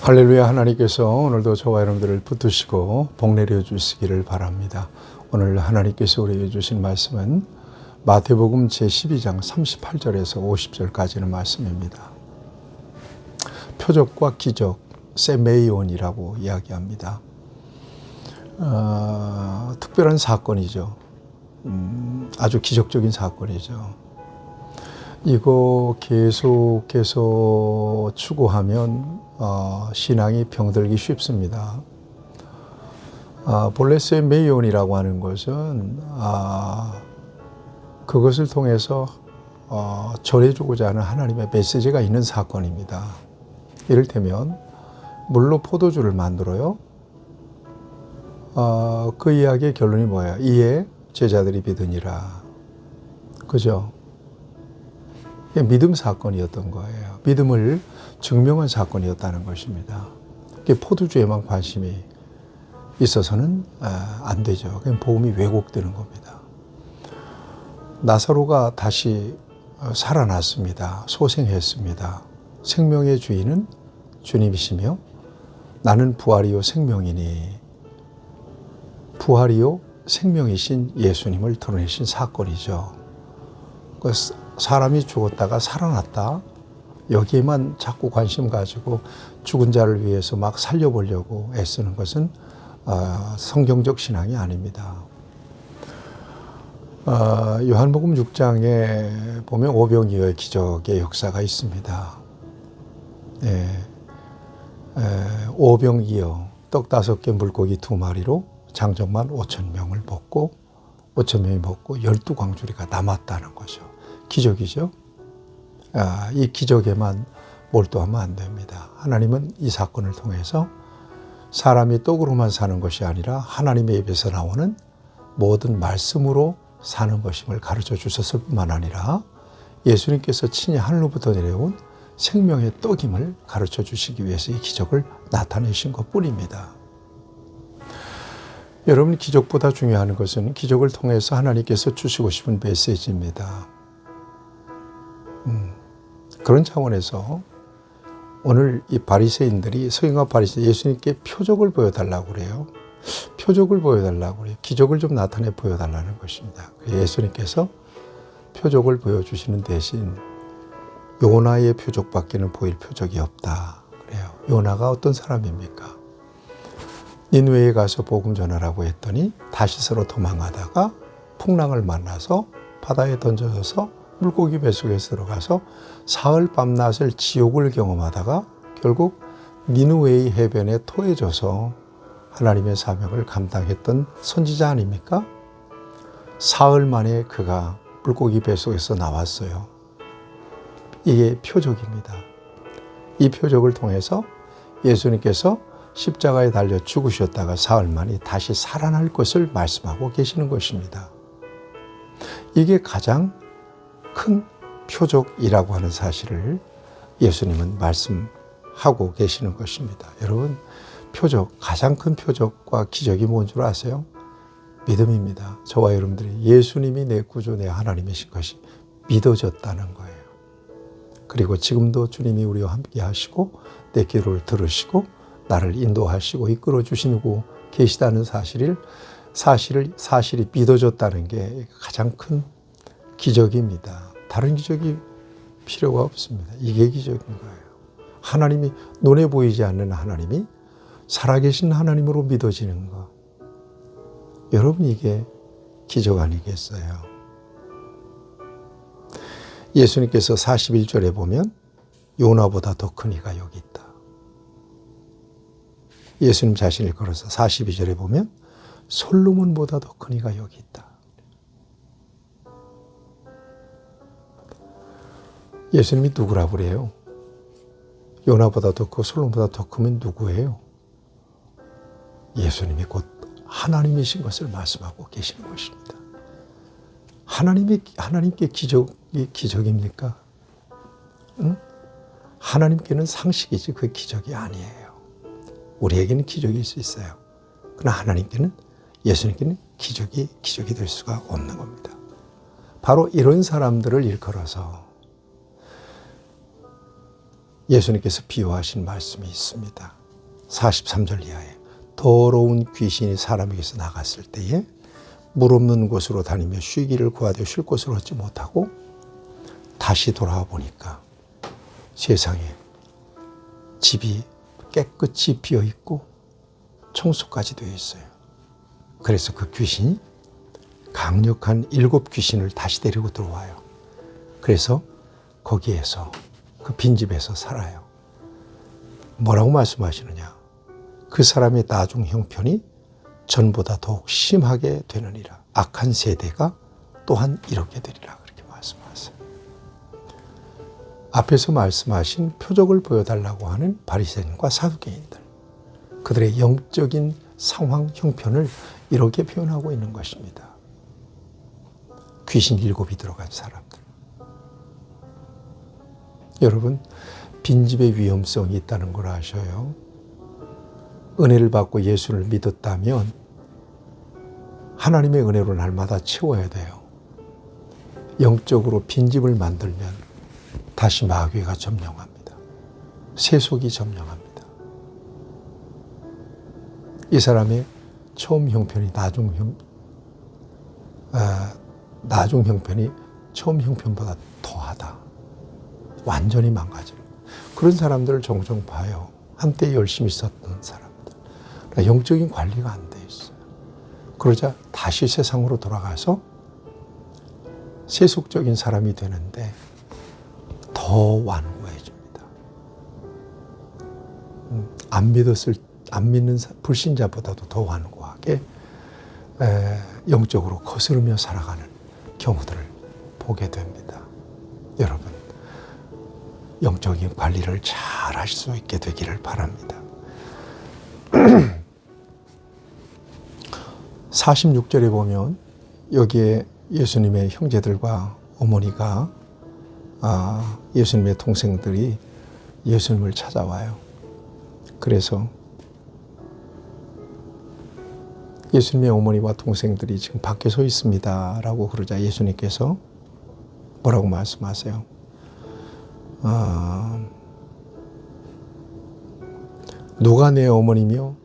할렐루야. 하나님께서 오늘도 저와 여러분들을 붙드시고 복 내려 주시기를 바랍니다. 오늘 하나님께서 우리에게 주신 말씀은 마태복음 제12장 38절에서 50절까지는 말씀입니다. 표적과 기적, 세메이온이라고 이야기합니다. 특별한 사건이죠. 아주 기적적인 사건이죠. 이거 계속해서 추구하면 신앙이 병들기 쉽습니다. 본래 세메이온이라고 하는 것은 그것을 통해서 전해주고자 하는 하나님의 메시지가 있는 사건입니다. 이를테면 물로 포도주를 만들어요. 그 이야기의 결론이 뭐예요? 이에 제자들이 믿으니라. 그죠? 믿음 사건이었던 거예요. 믿음을 증명한 사건이었다는 것입니다. 포도주에만 관심이 있어서는 안 되죠. 그냥 복음이 왜곡되는 겁니다. 나사로가 다시 살아났습니다. 소생했습니다. 생명의 주인은 주님이시며 나는 부활이요 생명이니, 부활이요 생명이신 예수님을 드러내신 사건이죠. 사람이 죽었다가 살아났다, 여기에만 자꾸 관심 가지고 죽은 자를 위해서 막 살려보려고 애쓰는 것은 성경적 신앙이 아닙니다. 요한복음 6장에 보면 오병이어의 기적의 역사가 있습니다. 오병이어, 떡 5개 물고기 2마리로 장정만 5,000명을 먹고 5,000명이 먹고 12광주리가 남았다는 거죠. 기적이죠. 이 기적에만 몰두하면 안 됩니다. 하나님은 이 사건을 통해서 사람이 떡으로만 사는 것이 아니라 하나님의 입에서 나오는 모든 말씀으로 사는 것임을 가르쳐 주셨을 뿐만 아니라 예수님께서 친히 하늘로부터 내려온 생명의 떡임을 가르쳐 주시기 위해서 이 기적을 나타내신 것뿐입니다. 여러분, 기적보다 중요한 것은 기적을 통해서 하나님께서 주시고 싶은 메시지입니다. 그런 차원에서 오늘 이 바리새인들이, 서기관과 바리새인, 예수님께 표적을 보여달라고 그래요. 표적을 보여달라고 그래요. 기적을 좀 나타내 보여달라는 것입니다. 예수님께서 표적을 보여주시는 대신 요나의 표적밖에는 보일 표적이 없다 그래요. 요나가 어떤 사람입니까? 니느웨에 가서 복음 전하라고 했더니 다시스로 도망하다가 풍랑을 만나서 바다에 던져져서 물고기 뱃속에 들어가서 사흘 밤낮을 지옥을 경험하다가 결국 니느웨의 해변에 토해져서 하나님의 사명을 감당했던 선지자 아닙니까? 사흘 만에 그가 물고기 뱃속에서 나왔어요. 이게 표적입니다. 이 표적을 통해서 예수님께서 십자가에 달려 죽으셨다가 사흘 만에 다시 살아날 것을 말씀하고 계시는 것입니다. 이게 가장 큰 표적이라고 하는 사실을 예수님은 말씀하고 계시는 것입니다. 여러분, 표적, 가장 큰 표적과 기적이 뭔 줄 아세요? 믿음입니다. 저와 여러분들이 예수님이 내 구주, 내 하나님이신 것이 믿어졌다는 거예요. 그리고 지금도 주님이 우리와 함께 하시고 내 기도를 들으시고 나를 인도하시고 이끌어 주시고 계시다는 사실이 믿어졌다는 게 가장 큰 기적입니다. 다른 기적이 필요가 없습니다. 이게 기적인 거예요. 하나님이, 눈에 보이지 않는 하나님이 살아계신 하나님으로 믿어지는 것. 여러분, 이게 기적 아니겠어요? 예수님께서 41절에 보면 요나보다 더 큰 이가 여기 있다. 예수님 자신을 걸어서 42절에 보면 솔로몬보다 더 큰 이가 여기 있다. 예수님이 누구라고 그래요? 요나보다 더 크고 솔로몬보다 더 크면 누구예요? 예수님이 곧 하나님이신 것을 말씀하고 계시는 것입니다. 하나님께 기적이 기적입니까? 응? 하나님께는 상식이지 그 기적이 아니에요. 우리에게는 기적일 수 있어요. 그러나 하나님께는, 예수님께는 기적이 될 수가 없는 겁니다. 바로 이런 사람들을 일컬어서 예수님께서 비유하신 말씀이 있습니다. 43절 이하에 더러운 귀신이 사람에게서 나갔을 때에 물 없는 곳으로 다니며 쉬기를 구하되 쉴 곳을 얻지 못하고 다시 돌아와 보니까 세상에 집이 깨끗이 비어 있고 청소까지 되어 있어요. 그래서 그 귀신이 강력한 7 귀신을 다시 데리고 들어와요. 그래서 거기에서 그 빈집에서 살아요. 뭐라고 말씀하시느냐? 그 사람의 나중 형편이 전보다 더욱 심하게 되느니라. 악한 세대가 또한 이렇게 되리라. 그렇게 말씀하세요. 앞에서 말씀하신 표적을 보여달라고 하는 바리새인과 사두개인들, 그들의 영적인 상황 형편을 이렇게 표현하고 있는 것입니다. 귀신 7이 들어간 사람들. 여러분, 빈집의 위험성이 있다는 걸 아셔요? 은혜를 받고 예수를 믿었다면 하나님의 은혜로 날마다 채워야 돼요. 영적으로 빈집을 만들면 다시 마귀가 점령합니다. 세속이 점령합니다. 이 사람의 처음 형편이 나중 형편이 처음 형편보다 더하다. 완전히 망가지는 그런 사람들을 종종 봐요. 한때 열심히 썼던 사람들. 영적인 관리가 안 돼 있어요. 그러자 다시 세상으로 돌아가서 세속적인 사람이 되는데 더 완고해집니다. 안 믿는 불신자보다도 더 완고하게 영적으로 거스르며 살아가는 경우들을 보게 됩니다. 여러분, 영적인 관리를 잘 할 수 있게 되기를 바랍니다. 46절에 보면 여기에 예수님의 형제들과 어머니가 예수님의 동생들이 예수님을 찾아와요. 그래서 예수님의 어머니와 동생들이 지금 밖에 서 있습니다 라고 그러자 예수님께서 뭐라고 말씀하세요? 누가 내 어머니며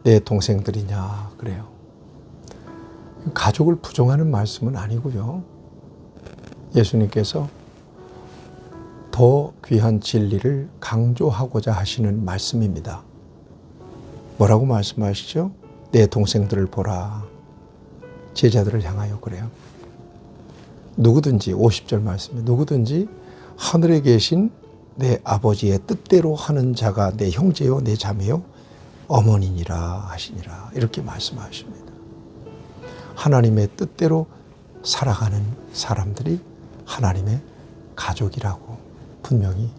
내 동생들이냐 그래요. 가족을 부정하는 말씀은 아니고요. 예수님께서 더 귀한 진리를 강조하고자 하시는 말씀입니다. 뭐라고 말씀하시죠? 내 동생들을 보라. 제자들을 향하여 그래요. 누구든지 50절 말씀에 누구든지 하늘에 계신 내 아버지의 뜻대로 하는 자가 내 형제요 내 자매요 어머니니라 하시니라. 이렇게 말씀하십니다. 하나님의 뜻대로 살아가는 사람들이 하나님의 가족이라고 분명히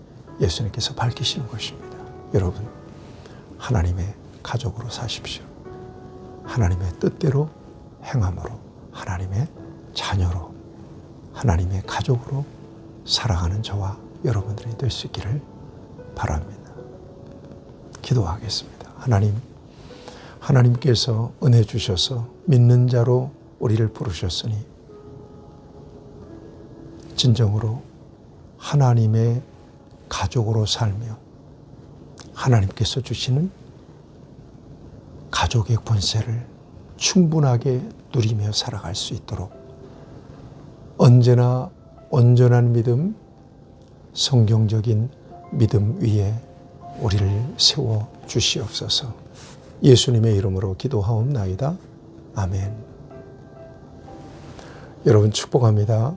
예수님께서 밝히시는 것입니다. 여러분, 하나님의 가족으로 사십시오. 하나님의 뜻대로 행함으로 하나님의 자녀로 하나님의 가족으로 살아가는 저와 여러분들이 될 수 있기를 바랍니다. 기도하겠습니다. 하나님께서 은혜 주셔서 믿는 자로 우리를 부르셨으니 진정으로 하나님의 가족으로 살며 하나님께서 주시는 가족의 권세를 충분하게 누리며 살아갈 수 있도록 언제나 온전한 믿음, 성경적인 믿음 위에 우리를 세워 주시옵소서. 예수님의 이름으로 기도하옵나이다. 아멘. 여러분 축복합니다.